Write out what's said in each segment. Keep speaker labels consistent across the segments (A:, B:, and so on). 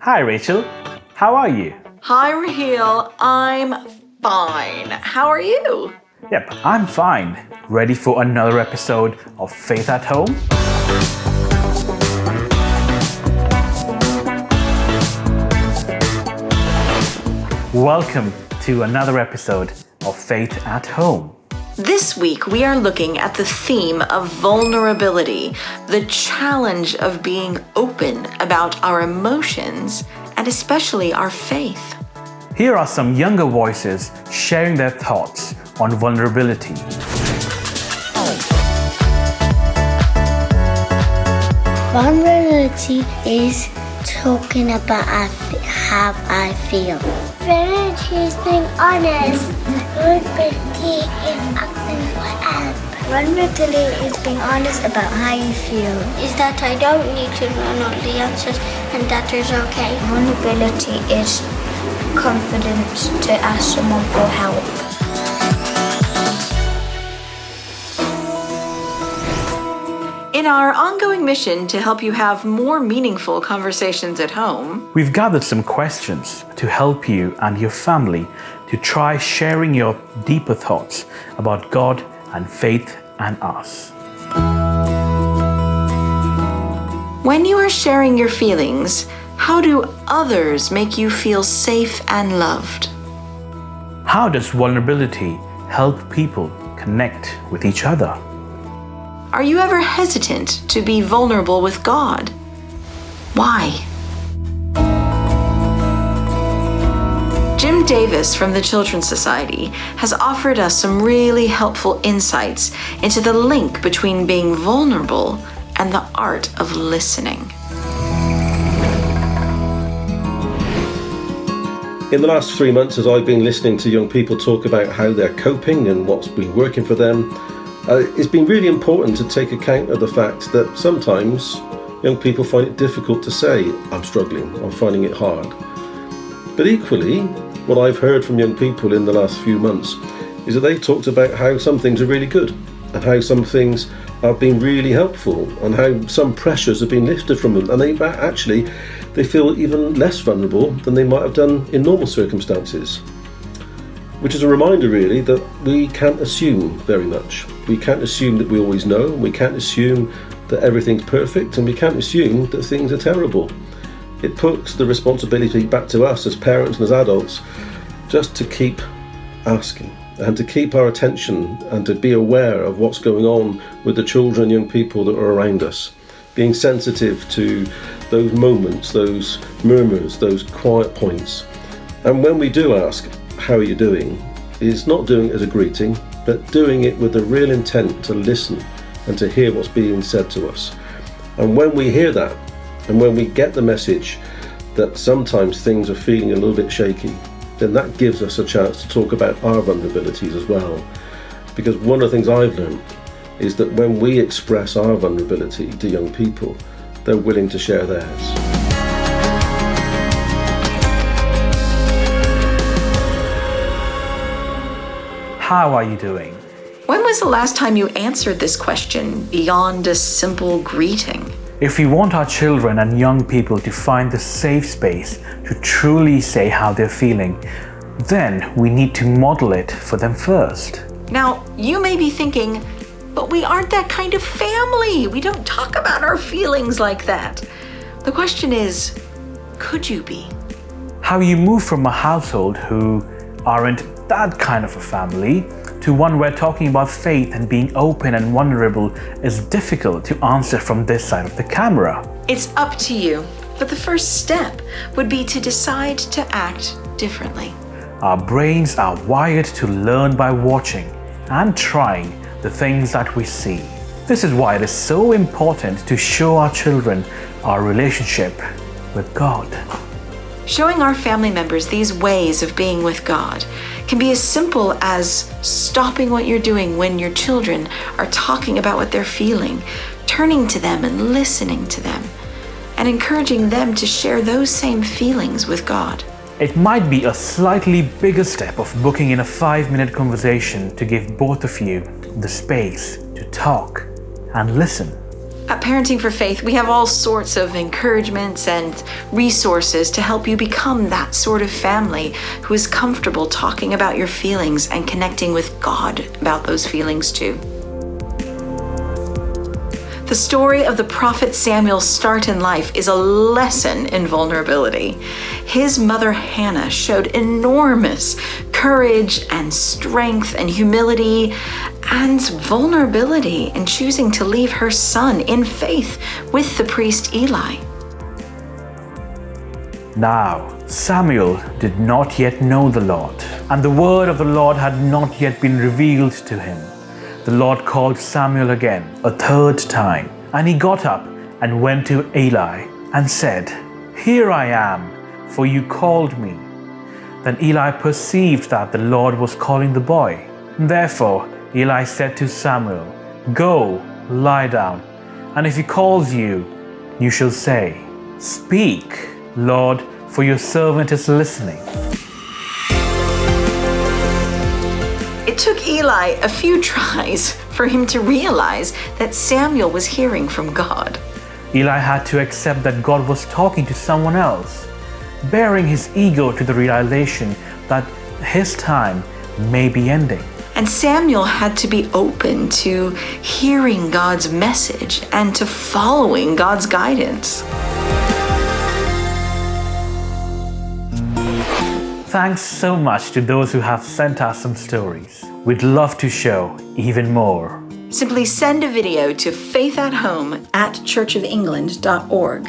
A: Hi Rachel, how are you?
B: Hi, Raheel. I'm fine. How are you?
A: Yep, I'm fine. Ready for another episode of Faith at Home? Welcome to another episode of Faith at Home.
B: This week, we are looking at the theme of vulnerability, the challenge of being open about our emotions, and especially our faith.
A: Here are some younger voices sharing their thoughts on vulnerability.
C: Vulnerability is talking about how I feel. Vulnerability is being honest. Vulnerability is asking for help. Vulnerability is being honest about how you feel. Is that I don't need to know all the answers and that is okay. Vulnerability is confidence to ask someone for help.
B: In our ongoing mission to help you have more meaningful conversations at home,
A: We've gathered some questions to help you and your family to try sharing your deeper thoughts about God and faith and us.
B: when you are sharing your feelings, how do others make you feel safe and loved?
A: How does vulnerability help people connect with each other?
B: Are you ever hesitant to be vulnerable with God? Why? Jim Davis from the Children's Society has offered us some really helpful insights into the link between being vulnerable and the art of listening.
D: In the last 3 months, as I've been listening to young people talk about how they're coping and what's been working for them, it's been really important to take account of the fact that sometimes young people find it difficult to say, I'm struggling, I'm finding it hard. But equally, what I've heard from young people in the last few months is that they've talked about how some things are really good and how some things have been really helpful and how some pressures have been lifted from them, and they feel even less vulnerable than they might have done in normal circumstances. Which is a reminder really that we can't assume very much. We can't assume that we always know, we can't assume that everything's perfect, and we can't assume that things are terrible. It puts the responsibility back to us as parents and as adults just to keep asking and to keep our attention and to be aware of what's going on with the children and young people that are around us. Being sensitive to those moments, those murmurs, those quiet points. And when we do ask, how are you doing? Is not doing it as a greeting, but doing it with the real intent to listen and to hear what's being said to us. And when we hear that, and when we get the message that sometimes things are feeling a little bit shaky, then that gives us a chance to talk about our vulnerabilities as well. Because one of the things I've learned is that when we express our vulnerability to young people, they're willing to share theirs.
A: How are you doing?
B: When was the last time you answered this question beyond a simple greeting?
A: If we want our children and young people to find the safe space to truly say how they're feeling, then we need to model it for them first.
B: Now, you may be thinking, but we aren't that kind of family. We don't talk about our feelings like that. The question is, could you be?
A: How you move from a household who aren't that kind of a family to one where talking about faith and being open and vulnerable is difficult to answer from this side of the camera.
B: It's up to you, but the first step would be to decide to act differently.
A: Our brains are wired to learn by watching and trying the things that we see. This is why it is so important to show our children our relationship with God.
B: Showing our family members these ways of being with God can be as simple as stopping what you're doing when your children are talking about what they're feeling, turning to them and listening to them, and encouraging them to share those same feelings with God.
A: It might be a slightly bigger step of booking in a 5-minute conversation to give both of you the space to talk and listen.
B: At Parenting for Faith, we have all sorts of encouragements and resources to help you become that sort of family who is comfortable talking about your feelings and connecting with God about those feelings too. The story of the prophet Samuel's start in life is a lesson in vulnerability. His mother Hannah showed enormous courage and strength and humility and vulnerability in choosing to leave her son in faith with the priest Eli.
A: Now, Samuel did not yet know the Lord, and the word of the Lord had not yet been revealed to him. The Lord called Samuel again, a third time, and he got up and went to Eli and said, "Here I am, for you called me." Then Eli perceived that the Lord was calling the boy. Therefore, Eli said to Samuel, "Go, lie down, and if he calls you, you shall say, 'Speak, Lord, for your servant is listening.'"
B: It took Eli a few tries for him to realize that Samuel was hearing from God.
A: Eli had to accept that God was talking to someone else, bearing his ego to the realization that his time may be ending.
B: And Samuel had to be open to hearing God's message and to following God's guidance.
A: Thanks so much to those who have sent us some stories. We'd love to show even more.
B: Simply send a video to faithathome@churchofengland.org.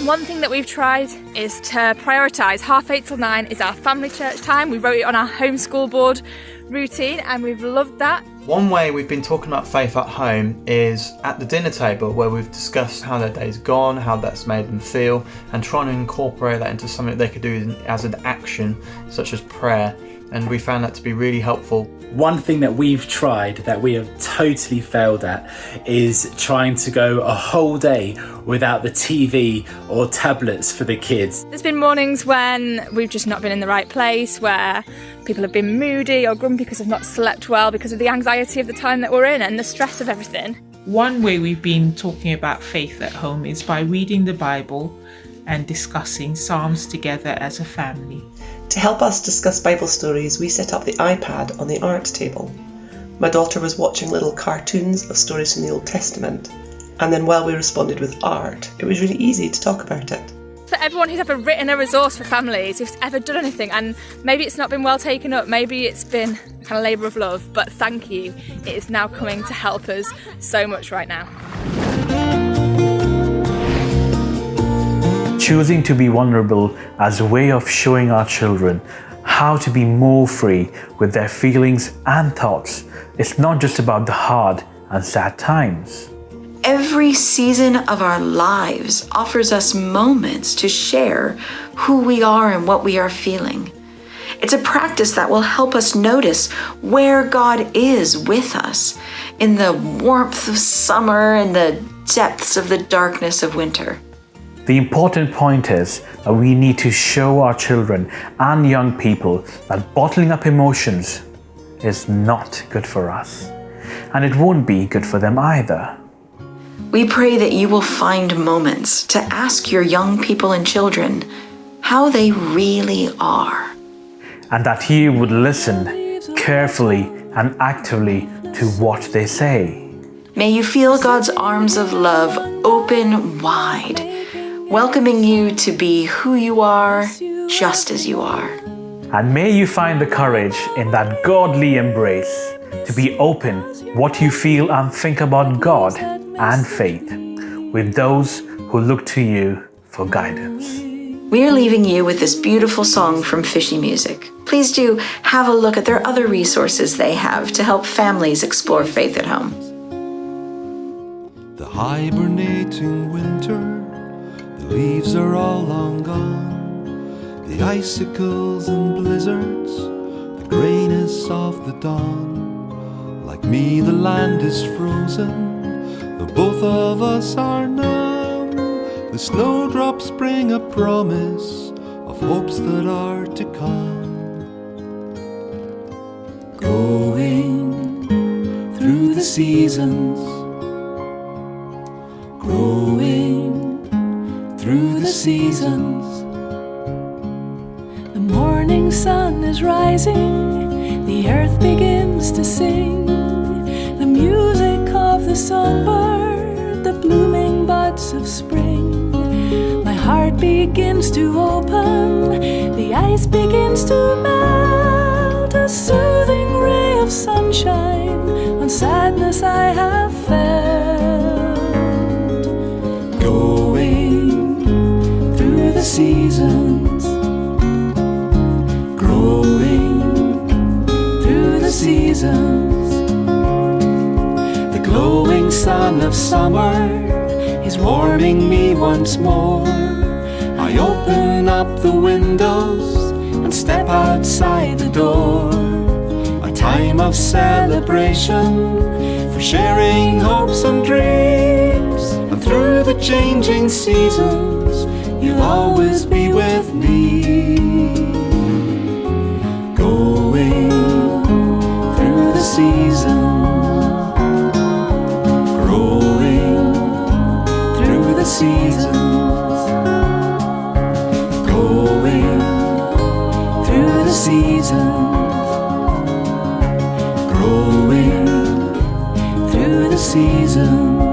E: One thing that we've tried is to prioritise 8:30 till 9 is our family church time. We wrote it on our homeschool board routine and we've loved that.
F: One way we've been talking about faith at home is at the dinner table, where we've discussed how their day's gone, how that's made them feel, and trying to incorporate that into something they could do as an action, such as prayer. And we found that to be really helpful.
G: One thing that we've tried that we have totally failed at is trying to go a whole day without the TV or tablets for the kids.
E: There's been mornings when we've just not been in the right place, where people have been moody or grumpy because they've not slept well because of the anxiety of the time that we're in and the stress of everything.
H: One way we've been talking about faith at home is by reading the Bible and discussing Psalms together as a family.
I: To help us discuss Bible stories, we set up the iPad on the art table. My daughter was watching little cartoons of stories from the Old Testament, and then while we responded with art, it was really easy to talk about it.
E: For everyone who's ever written a resource for families, who's ever done anything, and maybe it's not been well taken up, maybe it's been a kind of labour of love, but thank you. It is now coming to help us so much right now.
A: Choosing to be vulnerable as a way of showing our children how to be more free with their feelings and thoughts is not just about the hard and sad times.
B: Every season of our lives offers us moments to share who we are and what we are feeling. It's a practice that will help us notice where God is with us in the warmth of summer and the depths of the darkness of winter.
A: The important point is that we need to show our children and young people that bottling up emotions is not good for us, and it won't be good for them either.
B: We pray that you will find moments to ask your young people and children how they really are.
A: And that you would listen carefully and actively to what they say.
B: May you feel God's arms of love open wide, welcoming you to be who you are, just as you are.
A: And may you find the courage in that godly embrace to be open what you feel and think about God and faith with those who look to you for guidance.
B: We're leaving you with this beautiful song from Fishy Music. Please do have a look at their other resources they have to help families explore faith at home.
J: The hibernating winter, the leaves are all long gone. The icicles and blizzards, the grayness of the dawn. Like me, the land is frozen, though both of us are numb. The snowdrops bring a promise of hopes that are to come. Going seasons, growing through the seasons.
K: The morning sun is rising, the earth begins to sing, the music of the songbird, the blooming buds of spring. My heart begins to open, the ice begins to melt, a soothing ray of sunshine on sadness I have felt.
J: Going through the seasons, growing through the seasons. The glowing sun of summer is warming me once more. I open up the windows and step outside the door. A time of celebration for sharing hopes and dreams. And through the changing seasons, you'll always be with me. Going through the seasons, growing through the seasons, going through the seasons, growing through the seasons.